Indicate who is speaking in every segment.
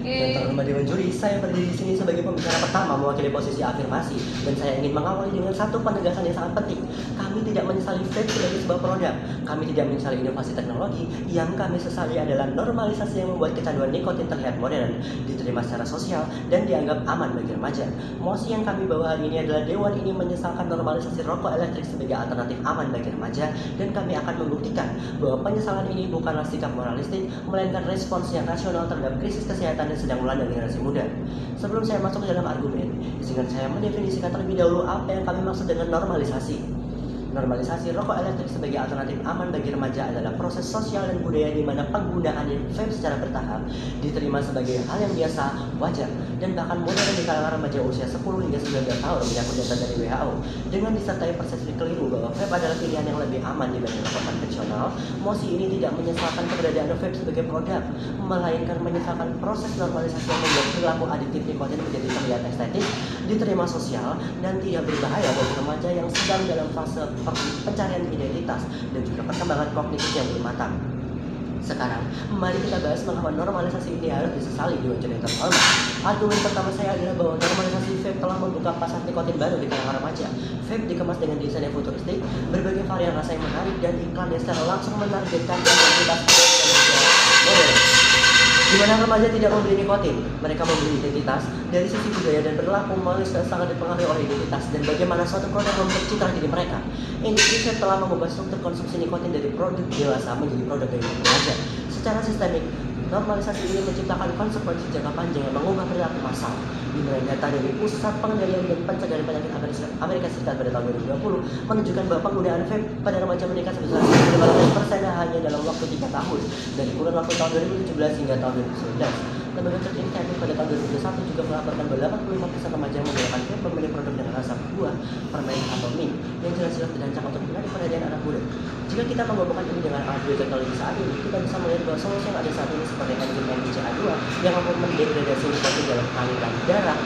Speaker 1: Dan terhormat Dewan Juri, saya berdiri di sini sebagai pembicara pertama mewakili posisi afirmasi, dan saya ingin mengawali dengan satu penegasan yang sangat penting. Kami tidak menyesali vape sebagai sebuah produk. Kami tidak menyesali inovasi teknologi. Yang kami sesali adalah normalisasi yang membuat kecanduan nikotin terlihat modern, diterima secara sosial, dan dianggap aman bagi remaja. Mosi yang kami bawa hari ini adalah Dewan ini menyesalkan normalisasi rokok elektrik sebagai alternatif aman bagi remaja, dan kami akan membuktikan bahwa penyesalan ini bukanlah sikap moralistik, melainkan respons yang rasional terhadap krisis kesehatan yang sedang melanda generasi muda. Sebelum saya masuk ke dalam argumen, izinkan saya mendefinisikan terlebih dahulu apa yang kami maksud dengan normalisasi. Normalisasi rokok elektrik sebagai alternatif aman bagi remaja adalah proses sosial dan budaya di mana penggunaan vape secara bertahap diterima sebagai hal yang biasa, wajar, dan bahkan modern di kalangan remaja usia 10 hingga 19 tahun menyangkut data dari WHO. Dengan disertai persepsi keliru bahwa vape adalah pilihan yang lebih aman dibanding rokok konvensional, mosi ini tidak menyesalkan keberadaan vape sebagai produk, melainkan menyesalkan proses normalisasi yang membuat perilaku adiktif nikotin menjadi terlihat estetik, diterima sosial, dan tidak berbahaya bagi remaja yang sedang dalam fase pencarian identitas dan juga perkembangan kognitif yang belum matang. Sekarang, mari kita bahas mengapa normalisasi ini harus disesali di wajah yang terhormat. Argumen pertama saya adalah bahwa normalisasi vape telah membuka pasar nikotin baru di kalangan remaja. Vape dikemas dengan desain yang futuristik, berbagai varian rasa yang menarik, dan iklan yang secara langsung menargetkan identitas modern. Di mana remaja tidak membeli nikotin, mereka membeli identitas. Dari sisi budaya dan perilaku, manusia sangat dipengaruhi oleh identitas dan bagaimana suatu produk membentuk citra diri mereka. Industri vape telah mengubah struktur konsumsi nikotin dari produk dewasa menjadi produk gaya remaja. Secara sistemik, normalisasi ini menciptakan konsekuensi jangka panjang yang mengubah perilaku massal. Di mana data dari Pusat Pengendalian dan Pencegahan Penyakit Amerika Serikat pada tahun 2020 menunjukkan bahwa penggunaan vape pada remaja meningkat sebesar 15% hanya dalam waktu 3 tahun, dari kurun waktu tahun 2017 hingga tahun 2019. Lembaga terindikasi pada tahun 2021 juga melaporkan bahwa 85% remaja menggunakan vape memilih produk dengan rasa buah, permen, atau mint yang jelas-jelas dirancang untuk menarik perhatian anak muda. Jika kita menggabungkan ini dengan alat bioteknologi saat ini, kita bisa melihat bahwa solusi yang ada saat ini seperti enzim MBCA2 yang mampu mendegradasi nikotin dalam aliran darah,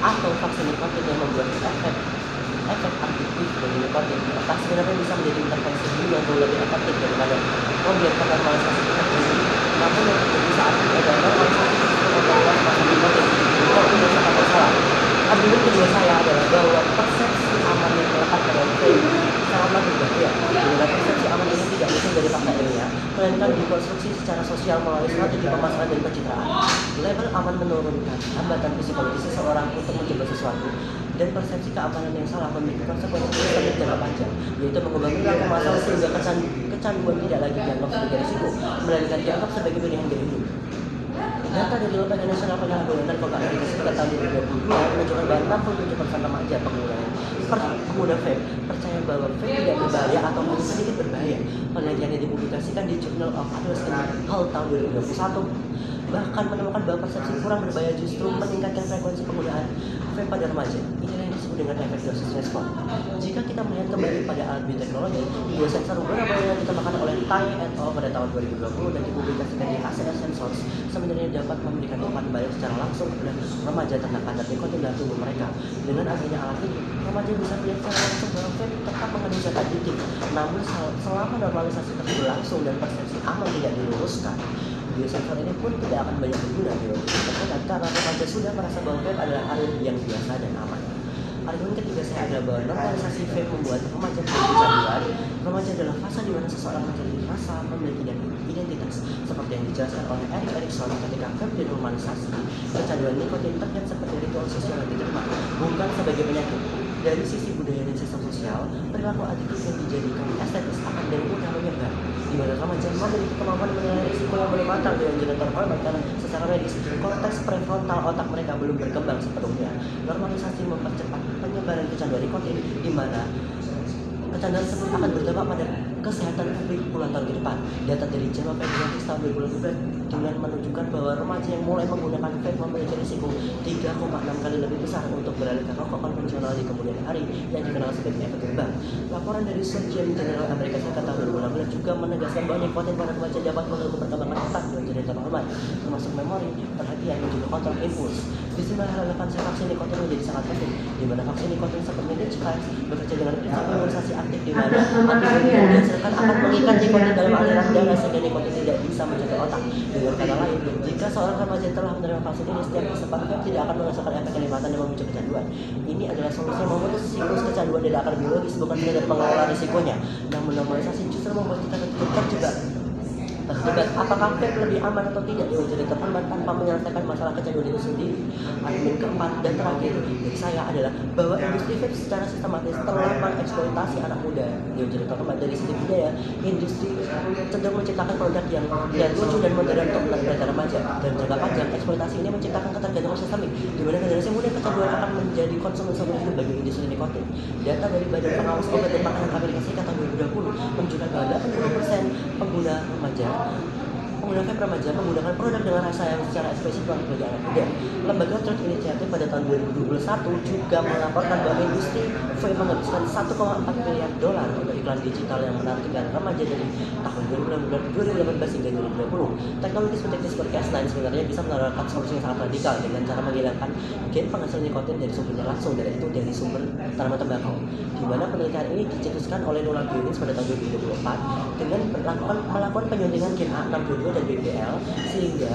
Speaker 1: atau vaksin nikotin yang membuat efek adiktif dari nikotin otak sebenarnya bisa menjadi intervensi yang jauh lebih efektif daripada program normalisasi nikotin. Namun yang terjadi saat ini adalah normalisasi nikotin bukan sangat bersalah. Argumen kedua saya adalah bahwa persepsi aman yang melekat pada vape sangatlah berbahaya. Bila persepsi aman ini tidak muncul dari fakta ilmiah, melainkan dikonstruksi secara sosial melalui strategi pemasaran dan pencitraan. Label aman menurunkan hambatan psikologis seseorang untuk mencoba sesuatu, dan persepsi keamanan yang salah memiliki konsekuensi sistemik jangka panjang, yaitu mengubah perilaku massal sehingga kecanduan tidak lagi dianggap sebagai risiko, melainkan dianggap sebagai pilihan gaya hidup. Data dari Lembaga Nasional Penyalahgunaan Narkoba Amerika Serikat tahun 2022 menunjukkan bahwa 67% remaja pengguna vape percaya bahwa vape tidak berbahaya atau hanya sedikit berbahaya. Penelitian yang dipublikasikan di Journal of Adolescent Health tahun 2021 bahkan menemukan bahwa persepsi kurang berbahaya justru meningkatkan frekuensi penggunaan vape pada remaja. Inilah yang disebut dengan efek dosis respon. Jika kita melihat kembali pada alat bioteknologi, dua sensor wearable yang ditemukan oleh Tai et al. Pada tahun 2020 dan dipublikasikan di ACS Sensors sebenarnya dapat memberikan umpan balik secara langsung kepada remaja tentang kadar nikotin dalam tubuh mereka. Dengan adanya alat ini, remaja bisa melihat secara langsung bahwa vape tetap mengandung zat adiktif. Namun selama normalisasi tersebut berlangsung dan persepsi aman tidak diluruskan, biosensor ini pun tidak akan banyak berguna di waktu terdekat karena remaja sudah merasa bahwa vape adalah hal yang biasa dan aman. Argumen ketiga saya adalah bahwa normalisasi vape membuat remaja menjadi kecanduan. Remaja adalah fase di mana seseorang mencari rasa, memiliki identitas, seperti yang dijelaskan oleh Erik Erikson ketika vape dinormalisasi. Kecanduan nikotin terlihat seperti ritual sosial yang diterima, bukan sebagai penyakit. Dari sisi budaya dan sistem sosial, perilaku adiktif yang dijadikan estetis akan dari mudah menyebar, di mana remaja memiliki kemampuan menilai risiko yang belum matang dengan jalan terhormat karena secara medis korteks prefrontal otak mereka belum berkembang sepenuhnya. Normalisasi mempercepat penyebaran kecanduan nikotin, di mana kecanduan tersebut akan berdampak pada kesehatan publik puluhan tahun ke depan. Data dari JAMA Pediatrics tahun 2012 dengan menunjukkan bahwa remaja yang mulai menggunakan vape memiliki risiko 3,6 kali lebih besar untuk beralih ke rokok konvensional di kemudian hari yang dikenal sebagai efek gerbang. Laporan dari Surgeon General Amerika Serikat tahun 2016 juga menegaskan bahwa nikotin pada remaja dapat mengganggu perkembangan otak dan jadi terhormat, termasuk memori, perhatian, dan juga kontrol impuls. Di sini relevansi vaksin nikotin menjadi sangat penting, di mana vaksin nikotin seperti Midge bekerja dengan prinsip imunisasi aktif, di mana antibodi yang dihasilkan akan mengikat nikotin dalam aliran darah sehingga nikotin tidak bisa mencapai otak. Dengan kata lain, jika seorang remaja telah menerima vaksin ini, setiap isap vape tidak akan merasakan efek kenikmatan dan memicu kecanduan. Ini adalah solusi yang memutus siklus kecanduan dari akar biologis, bukan sekedar pengelola risikonya. Namun normalisasi justru membuat kita terjebak apakah vape lebih aman atau tidak di uji terhormat tanpa menyelesaikan masalah kecanduan itu sendiri. Argumen keempat dan terakhir dari saya adalah bahwa industri vape secara sistematis telah mengeksploitasi anak muda. Di uji terhormat dari segi budaya, industri cenderung menciptakan produk yang lucu dan modern untuk mereka remaja. Dan jangka panjang, eksploitasi ini menciptakan ketergantungan sistemik, di mana generasi muda kecanduan akan menjadi konsumen seumur hidup bagi industri nikotin. Data dari Badan Pengawas Obat dan Makanan Amerika Serikat tahun 2020 menunjukkan bahwa 80% pengguna vape remaja menggunakan produk dengan rasa yang secara eksplisit bagi anak muda. Lembaga Truth Initiative pada tahun 2021 juga melaporkan bahwa industri vape menghabiskan 1,4 miliar dolar untuk iklan digital yang menargetkan remaja dari tahun 2018 hingga 2020. Teknologi seperti CRISPR-Cas9 sebenarnya bisa menawarkan solusi yang sangat radikal dengan cara menghilangkan gen penghasil nikotin dari sumbernya langsung, dan itu dari sumber tanaman tembakau. Di mana penelitian ini dicetuskan oleh Nolan Bionis pada tahun 2024 dengan melakukan penyuntingan gen A62 dan BBL sehingga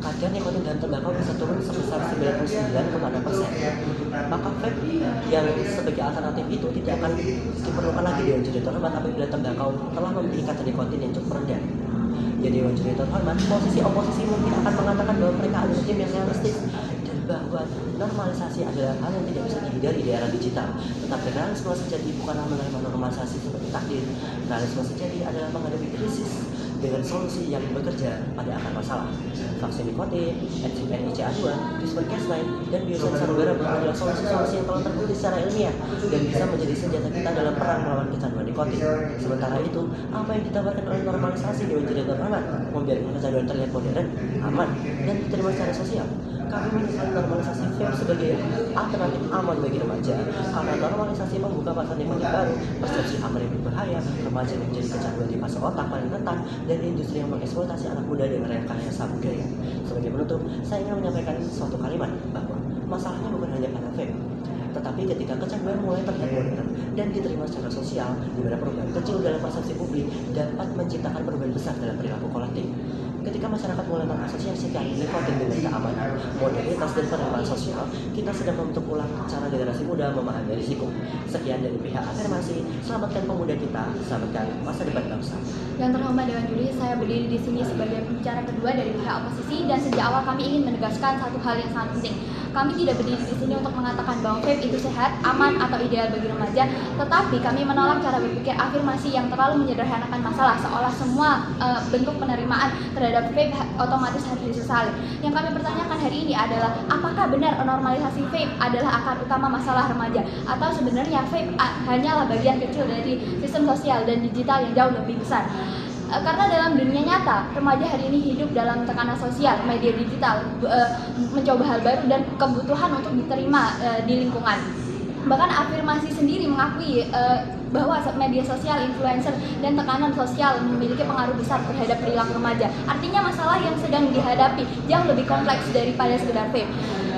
Speaker 1: kadar nikotin dalam tembakau bisa turun sebesar 99,6%. Maka vape yang sebagai alternatif itu tidak akan diperlukan lagi di uji terhormat apabila tembakau telah memiliki kadar nikotin yang cukup rendah. Jadi uji terhormat, posisi oposisi mungkin akan mengatakan bahwa mereka adalah tim yang realistis dan bahwa normalisasi adalah hal yang tidak bisa dihindari di era digital. Tetapi realisme sejati bukanlah menerima normalisasi seperti takdir. Realisme sejati adalah menghadapi krisis dengan solusi yang bekerja pada akar masalah. Vaksin nikotin, enzim NICA2, CRISPR-Cas9, dan biosensor wearable adalah solusi-solusi yang telah terbukti secara ilmiah dan bisa menjadi senjata kita dalam perang melawan kecanduan nikotin. Sementara itu, apa yang ditawarkan oleh normalisasi di uji terhormat membiarkan kecanduan terlihat modern, aman, dan diterima secara sosial. Kami menyusun normalisasi vape sebagai alternatif aman bagi remaja karena normalisasi membuka pasar nikotin baru, persepsi aman yang berbahaya, remaja menjadi kecanduan di fase otak paling rentan, dan industri yang mengeksploitasi anak muda dengan rekayasa budaya. Sebagai penutup, saya ingin menyampaikan suatu kalimat bahwa masalahnya bukan hanya pada vape, tetapi ketika kecanduan mulai terlihat modern dan diterima secara sosial, di mana perubahan kecil dalam persepsi publik dapat menciptakan perubahan besar dalam perilaku kolektif. Ketika masyarakat mulai mengasosiasikan nikotin dengan keamanan, modernitas, dan penerimaan sosial, kita sedang membentuk ulang cara generasi muda memahami risiko. Sekian dari pihak Afirmasi, selamatkan pemuda kita, selamatkan masa depan bangsa.
Speaker 2: Yang terhormat Dewan Juri, saya berdiri di sini sebagai pembicara kedua dari pihak oposisi, dan sejak awal kami ingin menegaskan satu hal yang sangat penting. Kami tidak berdiri di sini untuk mengatakan bahwa vape itu sehat, aman, atau ideal bagi remaja, tetapi kami menolak cara berpikir afirmasi yang terlalu menyederhanakan masalah, seolah semua bentuk penerimaan terhadap vape otomatis harus disesali. Yang kami pertanyakan hari ini adalah, apakah benar normalisasi vape adalah akar utama masalah remaja, atau sebenarnya vape hanyalah bagian kecil dari sistem sosial dan digital yang jauh lebih besar? Karena dalam dunia nyata, remaja hari ini hidup dalam tekanan sosial, media digital, mencoba hal baru, dan kebutuhan untuk diterima di lingkungan. Bahkan afirmasi sendiri mengakui bahwa media sosial, influencer, dan tekanan sosial memiliki pengaruh besar terhadap perilaku remaja. Artinya masalah yang sedang dihadapi jauh lebih kompleks daripada sekedar vape.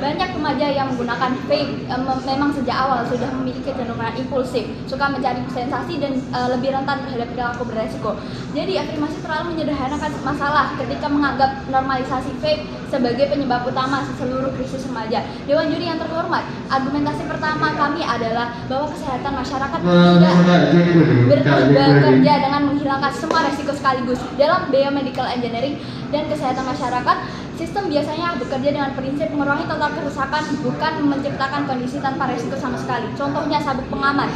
Speaker 2: Banyak remaja yang menggunakan vape memang sejak awal sudah memiliki kecenderungan impulsif, suka mencari sensasi, dan lebih rentan terhadap perilaku beresiko. Jadi afirmasi terlalu menyederhanakan masalah ketika menganggap normalisasi vape sebagai penyebab utama seluruh krisis remaja. Dewan Juri yang terhormat, argumentasi pertama kami adalah bahwa kesehatan masyarakat tidak bekerja dengan menghilangkan semua resiko sekaligus. Dalam biomedical engineering dan kesehatan masyarakat, sistem biasanya bekerja dengan prinsip mengurangi total kerusakan, bukan menciptakan kondisi tanpa resiko sama sekali. Contohnya sabuk pengaman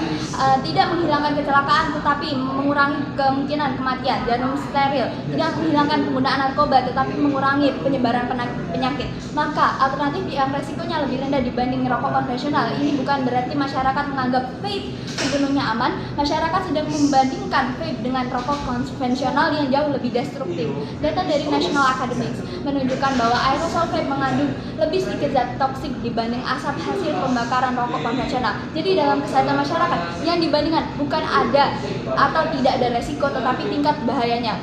Speaker 2: tidak menghilangkan kecelakaan, tetapi mengurangi kemungkinan kematian. Jarum steril tidak menghilangkan penggunaan narkoba, tetapi mengurangi penyebaran penyakit. Maka alternatif yang resikonya lebih rendah dibanding rokok konvensional. Ini bukan berarti masyarakat menganggap vape sepenuhnya aman. Masyarakat sedang membandingkan vape dengan rokok konvensional yang jauh lebih destruktif. Data dari National Academics menunjukkan bahwa aerosol vape mengandung lebih sedikit zat toksik dibanding asap hasil pembakaran rokok konvensional. Jadi dalam kesehatan masyarakat yang dibandingkan bukan ada atau tidak ada resiko, tetapi tingkat bahayanya.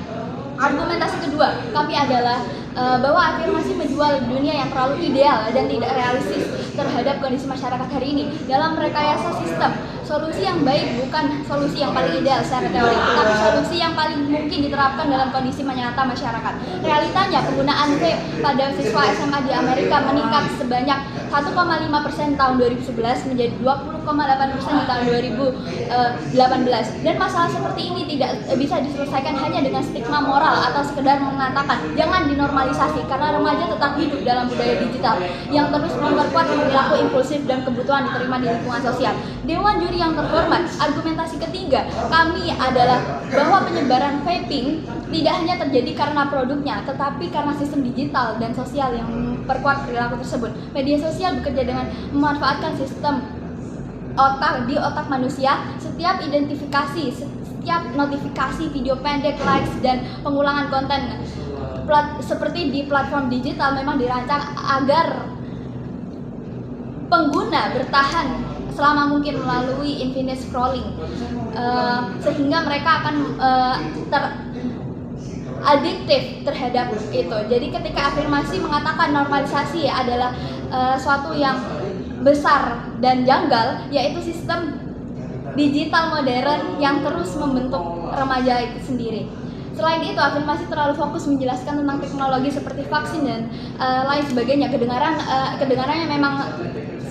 Speaker 2: Argumentasi kedua kami adalah bahwa afirmasi menjual dunia yang terlalu ideal dan tidak realistis terhadap kondisi masyarakat hari ini. Dalam rekayasa sistem, solusi yang baik bukan solusi yang paling ideal secara teori, tapi solusi yang paling mungkin diterapkan dalam kondisi nyata masyarakat. Realitanya penggunaan vape pada siswa SMA di Amerika meningkat sebanyak 1,5% tahun 2011 menjadi 20,8% di tahun 2018. Dan masalah seperti ini tidak bisa diselesaikan hanya dengan stigma moral atau sekedar mengatakan jangan dinormalisasi, karena remaja tetap hidup dalam budaya digital yang terus memperkuat perilaku impulsif dan kebutuhan diterima di lingkungan sosial. Dewan juri yang terhormat, argumentasi ketiga kami adalah bahwa penyebaran vaping tidak hanya terjadi karena produknya, tetapi karena sistem digital dan sosial yang memperkuat perilaku tersebut. Media sosial bekerja dengan memanfaatkan sistem di otak manusia. Setiap identifikasi, setiap notifikasi video pendek, likes, dan pengulangan konten seperti di platform digital memang dirancang agar pengguna bertahan selama mungkin melalui infinite scrolling, sehingga mereka akan adiktif terhadap itu. Jadi ketika afirmasi mengatakan normalisasi adalah suatu yang besar dan janggal, yaitu sistem digital modern yang terus membentuk remaja itu sendiri. Selain itu, afirmasi terlalu fokus menjelaskan tentang teknologi seperti vaksin dan lain sebagainya. Kedengarannya memang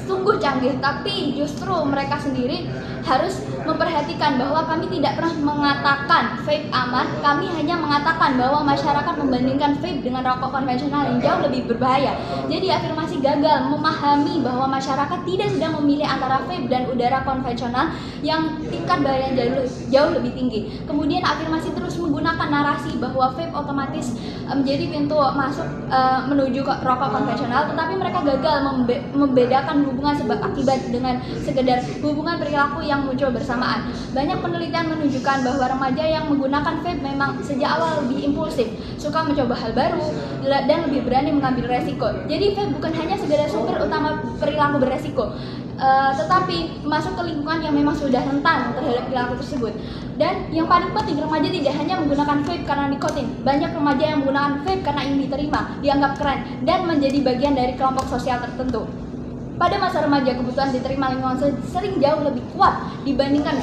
Speaker 2: sungguh canggih, tapi justru mereka sendiri harus memperhatikan bahwa kami tidak pernah mengatakan vape aman. Kami hanya mengatakan bahwa masyarakat membandingkan vape dengan rokok konvensional yang jauh lebih berbahaya. Jadi afirmasi gagal memahami bahwa masyarakat tidak sedang memilih antara vape dan udara konvensional yang tingkat bahayanya jauh lebih tinggi. Kemudian afirmasi terus menggunakan narasi bahwa vape otomatis menjadi pintu masuk menuju ke rokok konvensional, tetapi mereka gagal membedakan hubungan sebab akibat dengan sekedar hubungan perilaku yang muncul bersamaan. Banyak penelitian menunjukkan bahwa remaja yang menggunakan vape memang sejak awal lebih impulsif, suka mencoba hal baru, dan lebih berani mengambil resiko. Jadi vape bukan hanya sekedar sumber utama perilaku beresiko, tetapi masuk ke lingkungan yang memang sudah rentan terhadap perilaku tersebut. Dan yang paling penting, remaja tidak hanya menggunakan vape karena nikotin. Banyak remaja yang menggunakan vape karena ingin diterima, dianggap keren, dan menjadi bagian dari kelompok sosial tertentu. Pada masa remaja, kebutuhan diterima lingkungan sering jauh lebih kuat dibandingkan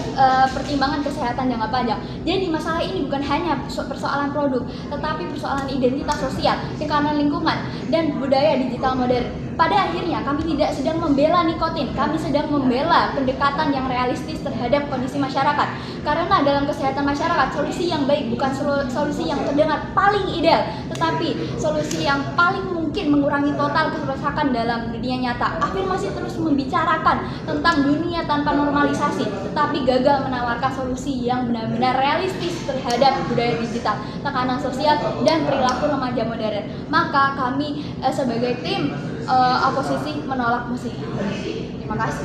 Speaker 2: pertimbangan kesehatan jangka panjang. Jadi masalah ini bukan hanya persoalan produk, tetapi persoalan identitas sosial, tekanan lingkungan, dan budaya digital modern. Pada akhirnya, kami tidak sedang membela nikotin, kami sedang membela pendekatan yang realistis terhadap kondisi masyarakat. Karena dalam kesehatan masyarakat, solusi yang baik bukan solusi yang terdengar paling ideal, tetapi solusi yang paling mungkin mengurangi total kerusakan dalam dunia nyata. Afirmasi terus membicarakan tentang dunia tanpa normalisasi, tetapi gagal menawarkan solusi yang benar-benar realistis terhadap budaya digital, tekanan sosial, dan perilaku remaja modern. Maka kami sebagai tim oposisi menolak musik. Terima kasih.